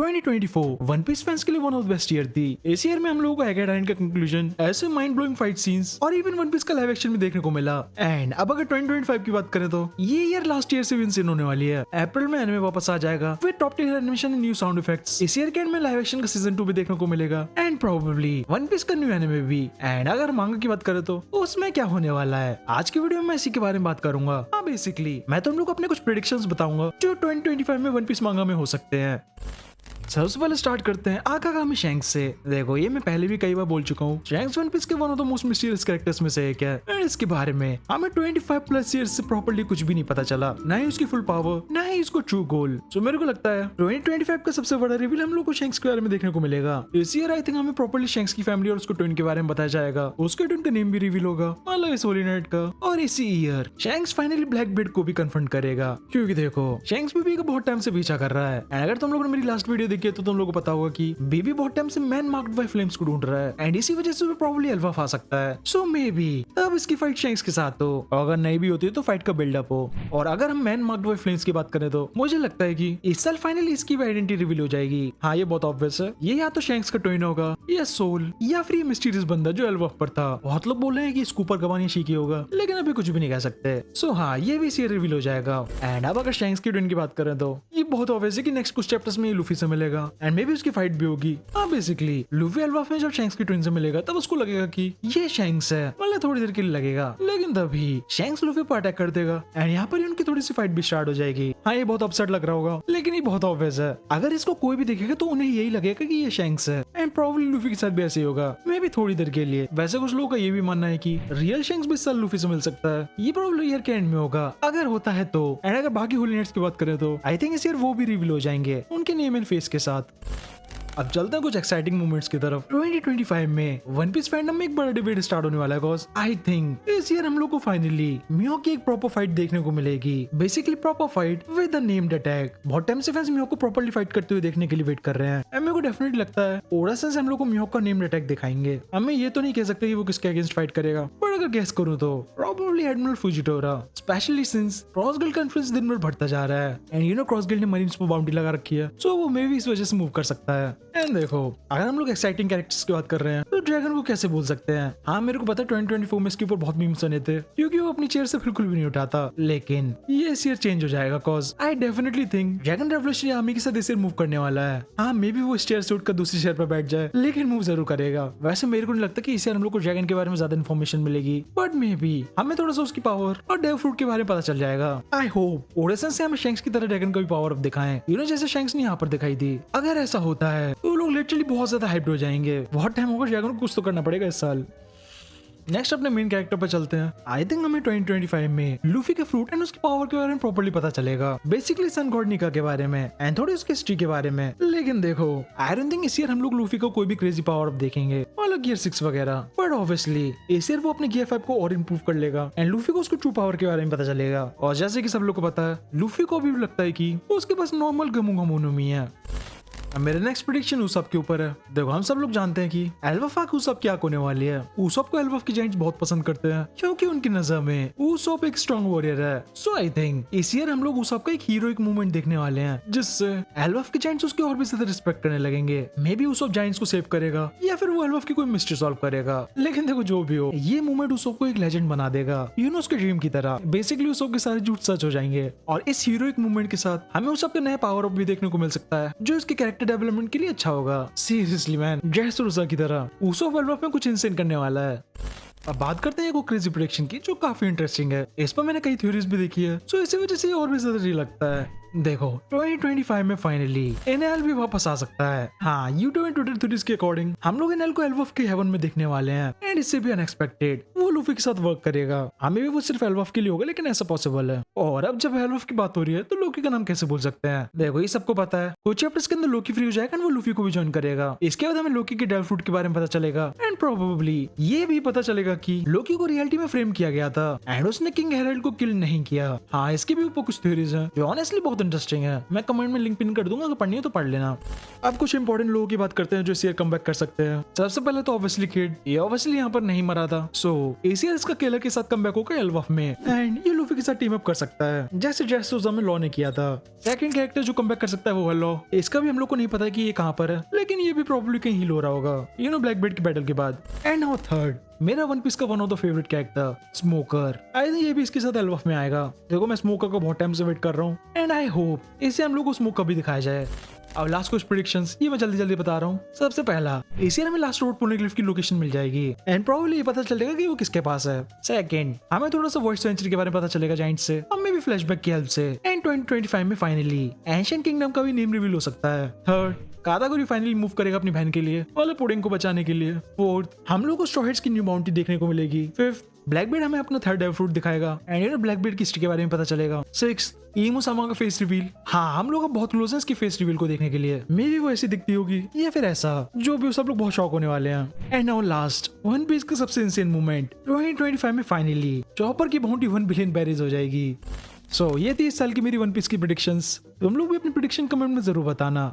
2024 one piece fans के लिए one of the best year थी। इस ईयर में हम लोगों को एकेडाइन का कंक्लूजन, ऐसे माइंड ब्लोइंग फाइट सीन्स और इवन वन पीस का लाइव एक्शन भी देखने को मिला। एंड अब अगर 2025 की बात करें तो ये ईयर लास्ट ईयर से भी इंसेन होने वाली है। अप्रैल में एनिमे वापस आ जाएगा with top tier animation and new sound effects. इस ईयर के एंड में लाइव एक्शन का सीजन 2 भी देखने को मिलेगा एंड प्रोबेबली वन पीस का न्यू एनिमे भी। एंड अगर मांगा की बात करें तो उसमें क्या होने वाला है, आज की वीडियो में मैं इसी के बारे में बात करूंगा। हाँ, बेसिकली मैं तुम लोग को अपने कुछ प्रेडिक्शंस बताऊंगा जो 2025 में वन पीस मांगा में हो सकते हैं। सबसे पहले स्टार्ट करते हैं आकागामी शैंक्स से। देखो, ये मैं पहले भी कई बार बोल चुका हूँ, शैंक्स वन पीस के one of the most mysterious characters में से एक है। एंड इसके बारे में हमें 25 प्लस ईयर्स से प्रॉपर्ली कुछ भी नहीं पता चला, ना ही उसकी फुल पावर, ना ही इसको ट्रू गोल। सो मेरे को लगता है 2025 का सबसे बड़ा रिवील हम लोग को शैंक्स के बारे में देखने को मिलेगा। इस ईयर आई थिंक हमें प्रॉपर्ली शैंक्स की फैमिली और उसको ट्विन के बारे में बताया जाएगा। उसके ट्विन का नेम भी रिवील होगा, मतलब इस होली नाइट का। और इसी year shanks finally black bid को भी कन्फ्रंट करेगा, क्योंकि देखो शैंक्स बीबी का बहुत टाइम से पीछा कर रहा है। एंड अगर तुम लोगों ने मेरी लास्ट वीडियो देखी है तो तुम लोगों को पता कि बीबी बहुत टाइम से मैन मार्क्ड बाय फ्लेम्स को ढूंढ रहा है एंड इसी वजह से वो प्रॉब्ली एल्फा आ सकता है। सो मे बी तब इसकी फाइट शैंक्स के साथ हो, अगर नहीं भी होती तो फाइट का बिल्डअप हो। और अगर हम मैन मार्क्ड बाय फ्लेम्स की बात करें तो मुझे लगता है कि इस साल फाइनली इसकी आइडेंटिटी रिवील हो जाएगी। हाँ, ये बहुत ऑब्वियस है, ये या तो शैंक्स का ट्विन होगा या सोल या फिर मिस्टीरियस बंदा जो एल्फा पर था। बहुत लोग बोल रहे हैं कि स्कूपर गवानी शीकी होगा, लेकिन अभी कुछ भी नहीं कह सकते। सो हाँ, ये भी इसी रिवील हो जाएगा। एंड अब अगर शैंक्स की ट्विन की बात करें तो ये बहुत ऑब्वियस है कि नेक्स्ट कुछ चैप्टर्स में लूफी से मिलेगा एंड मे बी उसकी फाइट भी होगी। बेसिकली लूफी एल्बाफ में जब शैंक्स की ट्विन से मिलेगा तब उसको लगेगा कि ये शैंक्स है, मतलब थोड़ी देर के लिए लगेगा, लेकिन तभी शैंक्स लूफी पर अटैक कर देगा एंड यहाँ पर उनकी थोड़ी सी फाइट भी स्टार्ट हो जाएगी। हाँ, ये बहुत अपसेट लग रहा होगा, लेकिन ये बहुत ऑब्वियस है। अगर इसको कोई भी देखेगा तो उन्हें यही लगेगा कि ये शैंक्स है एंड प्रॉब्ली लूफी के साथ भी ऐसे ही होगा, मे भी थोड़ी देर के लिए। वैसे कुछ लोगों का ये भी मानना है कि रियल शैंक्स भी इस साल लूफी से मिल सकता है। ये प्रॉब्ली ईयर के एंड में होगा, अगर होता है तो। एंड अगर बाकी होली नाइट्स की बात करें तो आई थिंक इस ईयर वो भी रिवील हो जाएंगे उनके नेम एंड फेस के साथ। अब चलते हैं कुछ एक्साइटिंग मोमेंट्स की तरफ। 2025 में वन पीस फैंडम में एक बड़ा डिबेट स्टार्ट होने वाला है, बिकॉज़ आई थिंक इस ईयर हम लोग को फाइनली मियो की एक प्रॉपर फाइट देखने को मिलेगी। Basically proper fight with the named attack. बहुत टाइम से फैंस मियो को प्रॉपर्ली फाइट करते हुए देखने के लिए वेट कर रहे हैं एंड मेरे को डेफिनेटली लगता है ओरा सेंस हम लोग को मियो का नेम्ड अटैक दिखाएंगे। हमें ये तो नहीं कह सकते कि वो किसके अगेंस्ट फाइट करेगा, पर अगर गेस करूं तो probably admiral Fujitora, specially since Cross Guild conference दिन भर बढ़ता जा रहा है and you know Cross Guild ने मरीन्स पर बाउंड्री लगा रखी है, सो वो मे भी इस वजह से मूव कर सकता है। एंड देखो, अगर हम लोग एक्साइटिंग कैरेक्टर्स की बात कर रहे हैं तो ड्रैगन को कैसे भूल सकते हैं। हाँ, मेरे को पता है 2024 में इसके ऊपर बहुत मीम्स बने थे क्योंकि वो अपनी चेयर से बिल्कुल भी नहीं उठाता, लेकिन ये इस ईयर चेंज हो जाएगा, cause I definitely think dragon revolutionary army के साथ इस ईयर मूव करने वाला है। हाँ, मे बी वो इस चेयर से उठकर दूसरी चेयर पर बैठ जाए, लेकिन मूव जरूर करेगा। वैसे मेरे को नहीं लगता कि इस ईयर हम लोग को ड्रैगन के बारे में ज्यादा इन्फॉर्मेशन मिलेगी, बट मे बी हमें थोड़ा सा उसकी पावर और डेव फ्रूट के बारे में पता चल जाएगा। आई होप ओरेसन से हमें शैंक्स की तरह ड्रैगन का भी पावर अप दिखाएं, यू नो जैसे शैंक्स ने यहाँ पर दिखाई थी। अगर ऐसा होता है तो लोग लिटरली बहुत ज्यादा हाइप्ड हो जाएंगे। बहुत टाइम होगा, ड्रैगन को कुछ तो करना पड़ेगा इस साल। नेक्स्ट अपने मेन कैरेक्टर पर चलते हैं। आई थिंक हमें 2025 में लूफी के फ्रूट एंड उसकी पावर के बारे में प्रॉपर्ली पता चलेगा, बेसिकली सन गॉड निका के बारे में एंड थोड़ी उसकी हिस्ट्री के बारे में। लेकिन देखो, आई डोंट थिंक इस ईयर हम लोग लूफी को कोई भी क्रेजी पावर अप देखेंगे, मतलब गियर 6 वगैरह। बट ऑब्वियसली इस ईयर वो अपने गियर 5 को और इंप्रूव कर लेगा एंड लूफी को उसको ट्रू पावर के बारे में पता चलेगा। और जैसे कि सब लोग को पता है, लूफी को भी लगता है कि उसके पास नॉर्मल गमू गमोनोमी है। अब मेरे नेक्स्ट प्रेडिक्शन उसप के ऊपर है। देखो, हम सब लोग जानते हैं कि एल्बाफ उसप क्या होने वाली है। उसप को एल्बाफ के जाइंट्स बहुत पसंद करते हैं क्योंकि उनकी नजर में उसप एक स्ट्रॉन्ग वॉरियर है। सो आई थिंक इस ईयर हम लोग उसप का एक हीरोइक मूवमेंट देखने वाले हैं जिससे एल्बाफ के जाइंट्स उसके और भी ज्यादा रिस्पेक्ट करने लगेंगे। मे बी उसप जाइंट्स को सेव करेगा या फिर वो एल्बाफ की कोई मिस्ट्री सॉल्व करेगा, लेकिन देखो जो भी हो, ये मूवमेंट उसप को एक लेजेंड बना देगा, यू नो उसके ड्रीम की तरह। बेसिकली उसप के सारे झूठ सच हो जाएंगे और इस हीरोइक मूवमेंट के साथ हमें उसप के नए पावर अप भी देखने को मिल सकता है जो इसके कैरेक्टर डेवलपमेंट के लिए अच्छा होगा। सीरियसली मैन, जैसे की तरह उसप एल्बाफ में कुछ इंसेंट करने वाला है। अब बात करते हैं एक क्रेजी प्रेडिक्शन की जो काफी इंटरेस्टिंग है। इस पर मैंने कई थ्योरीज भी देखी है, सो इसी वजह से और भी ज्यादा सही लगता है। देखो, 2025 में फाइनली एनएल भी वापस आ सकता है। हाँ, यूट्यूब एंड ट्विटर थ्योरीज के अकॉर्डिंग हम लोग एनएल को एल्बाफ के हेवन में देखने वाले हैं एंड इससे भी अनएक्सपेक्टेड वो लूफी के साथ वर्क करेगा। हमें भी वो सिर्फ एल्बाफ के लिए होगा, लेकिन ऐसा पॉसिबल है। और अब जब एल्बाफ की बात हो रही है तो लोकी का नाम कैसे भूल सकते हैं। देखो, ये सबको पता है कुछ चैप्टर्स के अंदर लोकी फ्री हो जाएगा एंड वो लूफी को भी ज्वाइन करेगा। इसके बाद हमें लोकी के डेव फ्रूट के बारे में पता चलेगा एंड प्रोबेबली ये भी पता चलेगा कि लोकी को रियलिटी में फ्रेम किया गया था एंड उसने किंग हेराल्ड को किल नहीं किया। हाँ, इसके भी ऊपर कुछ थ्योरीज हैं जो ऑनेस्टली बहुत इंटरेस्टिंग है। मैं कमेंट में लिंक पिन कर दूंगा, अगर पढ़नी है तो पढ़ लेना। अब कुछ इंपॉर्टेंट लोगों की बात करते हैं जो इस ईयर कमबैक कर सकते हैं। सबसे पहले तो ऑब्वियसली किड, ये ऑब्वियसली यहाँ पर नहीं मरा था, सो एसीआर इसका केलर के साथ कमबैक होकर एल्वफ में, एंड ये लूफी के साथ टीम अप कर सकता है जैसे ड्रेसरोसा में लॉ ने किया था। सेकंड कैरेक्टर जो कमबैक कर सकता है वो है लॉ। इसका भी हम लोग को नहीं पता कि ये कहाँ पर है, लेकिन ये भी प्रोबेबली कहीं हील हो रहा होगा, यू नो, ब्लैक बेल्ट की बैटल के बाद। एंड नाउ थर्ड, मेरा वन पीस का one of the favourite character smoker. I think ये भी इसके साथ एल्वफ में आएगा। देखो मैं स्मोकर को बहुत टाइम से वेट कर रहा हूँ, एंड आई होप इसे हम लोग को स्मोकर भी दिखाया जाए। अब लास्ट कुछ प्रेडिक्शंस ये मैं जल्दी जल्दी बता रहा हूँ। सबसे पहला, एशिया में लास्ट रोड पोनिग्लिफ की लोकेशन मिल जाएगी, एंड प्रोबेबली ये पता चलेगा कि वो किसके पास है। सेकंड, हमें थोड़ा सा वॉइस सेंचुरी के बारे में पता चलेगा जाइंट से, अब में भी फ्लैशबैक की हेल्प से। एंड 2025 में फाइनली एंशिएंट किंगडम का भी नेम रिवील हो सकता है। थर्ड, कादागोरी फाइनली मूव करेगा अपनी बहन के लिए, वाले पुडिंग को बचाने के लिए। फोर्थ, हम लोग को स्ट्रॉ हेड्स की न्यू बाउंटी देखने को मिलेगी। फिफ्थ, ब्लैकबीड हमें अपना थर्ड डेव फ्रूट दिखाएगा, एंड यू नो ब्लैकबीड की हिस्ट्री के बारे में पता चलेगा। सिक्स्थ, ईमो सामा का फेस रिवील। हाँ, हम लोग अब बहुत क्लोज हैं इसकी फेस रिवील को देखने के लिए। मे भी वो ऐसी दिखती होगी या फिर ऐसा, जो भी सब लोग बहुत शॉक होने वाले हैं। And now last, one piece का सबसे इंसेन मूवमेंट 2025 में फाइनली चॉपर की बाउंटी 1 बिलियन बैरिज हो जाएगी। सो ये थी इस साल की मेरी वन पीस की प्रेडिक्शंस। तुम लोग भी अपनी प्रेडिक्शन कमेंट में जरूर बताना।